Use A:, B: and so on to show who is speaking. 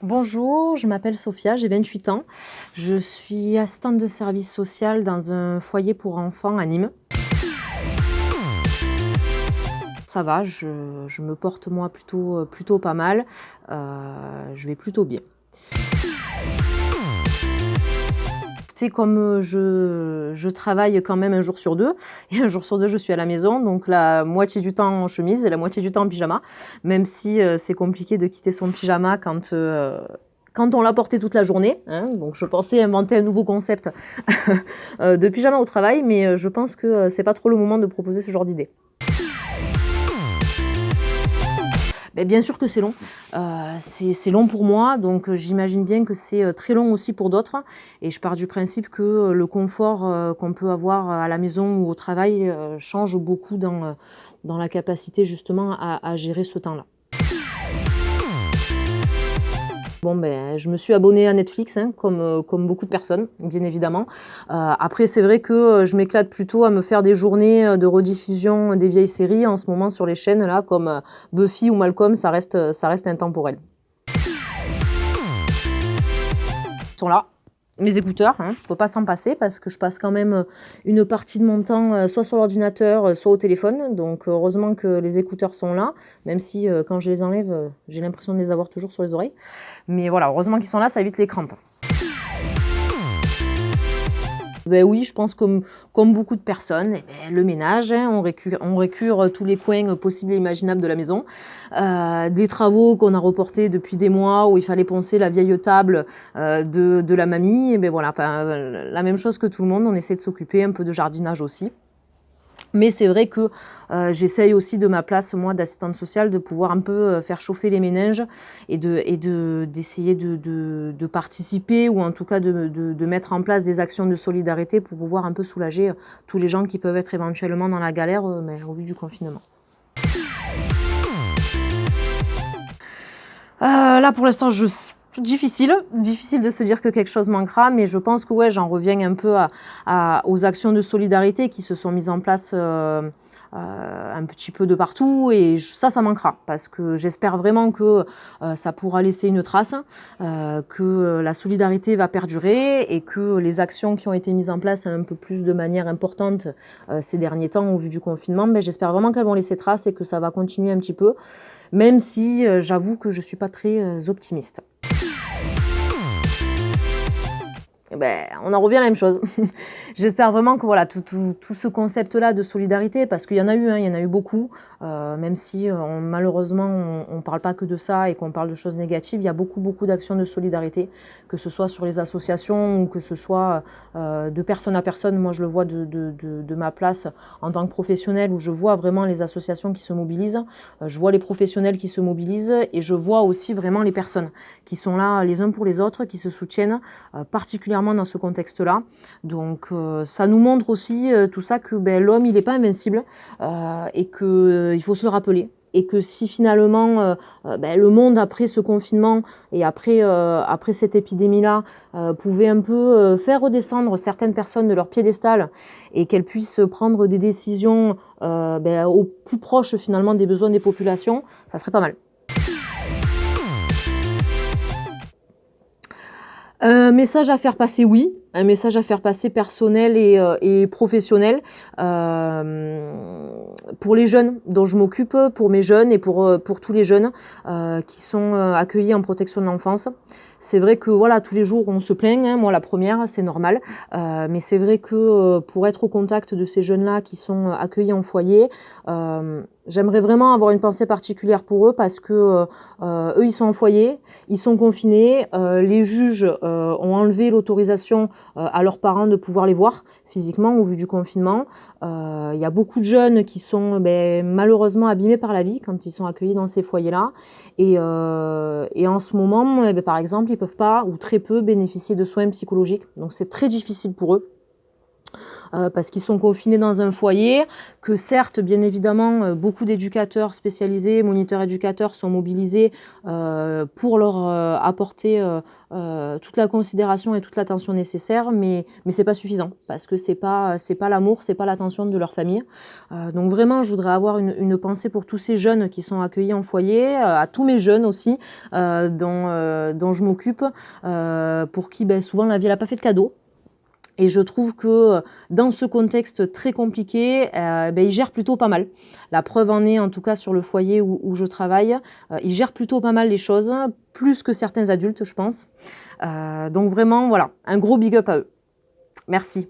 A: Bonjour, je m'appelle Sophia, j'ai 28 ans. Je suis assistante de service social dans un foyer pour enfants à Nîmes. Ça va, je me porte moi plutôt pas mal. Je vais plutôt bien. C'est comme je travaille quand même un jour sur deux, et un jour sur deux je suis à la maison, donc la moitié du temps en chemise et la moitié du temps en pyjama, même si c'est compliqué de quitter son pyjama quand on l'a porté toute la journée, hein. Donc je pensais inventer un nouveau concept de pyjama au travail, mais je pense que c'est pas trop le moment de proposer ce genre d'idée. Beh, bien sûr que c'est long. C'est long pour moi, donc j'imagine bien que c'est très long aussi pour d'autres, et je pars du principe que le confort qu'on peut avoir à la maison ou au travail change beaucoup dans la capacité justement à gérer ce temps-là. Bon, ben, je me suis abonnée à Netflix, hein, comme beaucoup de personnes, bien évidemment. Après, c'est vrai que je m'éclate plutôt à me faire des journées de rediffusion des vieilles séries en ce moment sur les chaînes là, comme Buffy ou Malcolm, ça reste intemporel. Ils sont là, mes écouteurs, hein, faut pas s'en passer parce que je passe quand même une partie de mon temps soit sur l'ordinateur, soit au téléphone. Donc heureusement que les écouteurs sont là, même si quand je les enlève, j'ai l'impression de les avoir toujours sur les oreilles. Mais voilà, heureusement qu'ils sont là, ça évite les crampes. Ben oui, je pense comme beaucoup de personnes, eh ben, le ménage, hein, on récure tous les coins possibles et imaginables de la maison. Des travaux qu'on a reportés depuis des mois où il fallait poncer la vieille table de la mamie, et ben voilà, la même chose que tout le monde, on essaie de s'occuper un peu de jardinage aussi. Mais c'est vrai que j'essaye aussi de ma place, moi, d'assistante sociale, de pouvoir un peu faire chauffer les méninges et d'essayer de participer ou en tout cas de mettre en place des actions de solidarité pour pouvoir un peu soulager tous les gens qui peuvent être éventuellement dans la galère mais au vu du confinement. Là, pour l'instant, difficile de se dire que quelque chose manquera, mais je pense que ouais, j'en reviens un peu aux actions de solidarité qui se sont mises en place un petit peu de partout, et ça manquera, parce que j'espère vraiment que ça pourra laisser une trace, que la solidarité va perdurer et que les actions qui ont été mises en place un peu plus de manière importante ces derniers temps au vu du confinement, ben, j'espère vraiment qu'elles vont laisser trace et que ça va continuer un petit peu, même si j'avoue que je ne suis pas très optimiste. Ben, on en revient à la même chose. J'espère vraiment que voilà, tout ce concept-là de solidarité, parce qu'il y en a eu, hein, il y en a eu beaucoup, même si malheureusement on ne parle pas que de ça et qu'on parle de choses négatives, il y a beaucoup d'actions de solidarité, que ce soit sur les associations ou que ce soit de personne à personne. Moi je le vois de ma place en tant que professionnelle, où je vois vraiment les associations qui se mobilisent, je vois les professionnels qui se mobilisent, et je vois aussi vraiment les personnes qui sont là les uns pour les autres, qui se soutiennent particulièrement dans ce contexte-là. Donc ça nous montre aussi tout ça que ben, l'homme il n'est pas invincible et qu'il faut se le rappeler. Et que si finalement ben, le monde après ce confinement et après cette épidémie-là pouvait un peu faire redescendre certaines personnes de leur piédestal et qu'elles puissent prendre des décisions ben, au plus proche finalement des besoins des populations, ça serait pas mal. Un message à faire passer, oui. Un message à faire passer personnel et professionnel. Pour les jeunes dont je m'occupe, pour mes jeunes et pour tous les jeunes qui sont accueillis en protection de l'enfance. C'est vrai que voilà, tous les jours on se plaint, hein, moi la première, c'est normal. Mais c'est vrai que pour être au contact de ces jeunes-là qui sont accueillis en foyer, j'aimerais vraiment avoir une pensée particulière pour eux, parce que eux ils sont en foyer, ils sont confinés, les juges ont enlevé l'autorisation à leurs parents de pouvoir les voir physiquement au vu du confinement. Il y a beaucoup de jeunes qui sont malheureusement abîmés par la vie quand ils sont accueillis dans ces foyers-là. Et en ce moment, par exemple, ils ne peuvent pas ou très peu bénéficier de soins psychologiques. Donc c'est très difficile pour eux. parce qu'ils sont confinés dans un foyer, que certes, bien évidemment, beaucoup d'éducateurs spécialisés, moniteurs éducateurs sont mobilisés pour leur apporter toute la considération et toute l'attention nécessaire, mais c'est pas suffisant, parce que c'est pas l'amour, c'est pas l'attention de leur famille. Donc vraiment, je voudrais avoir une pensée pour tous ces jeunes qui sont accueillis en foyer, à tous mes jeunes aussi, dont je m'occupe, pour qui souvent la vie n'a pas fait de cadeau. Et je trouve que dans ce contexte très compliqué, ils gèrent plutôt pas mal. La preuve en est, en tout cas sur le foyer où je travaille, ils gèrent plutôt pas mal les choses, plus que certains adultes, je pense. Donc vraiment, voilà, un gros big up à eux. Merci.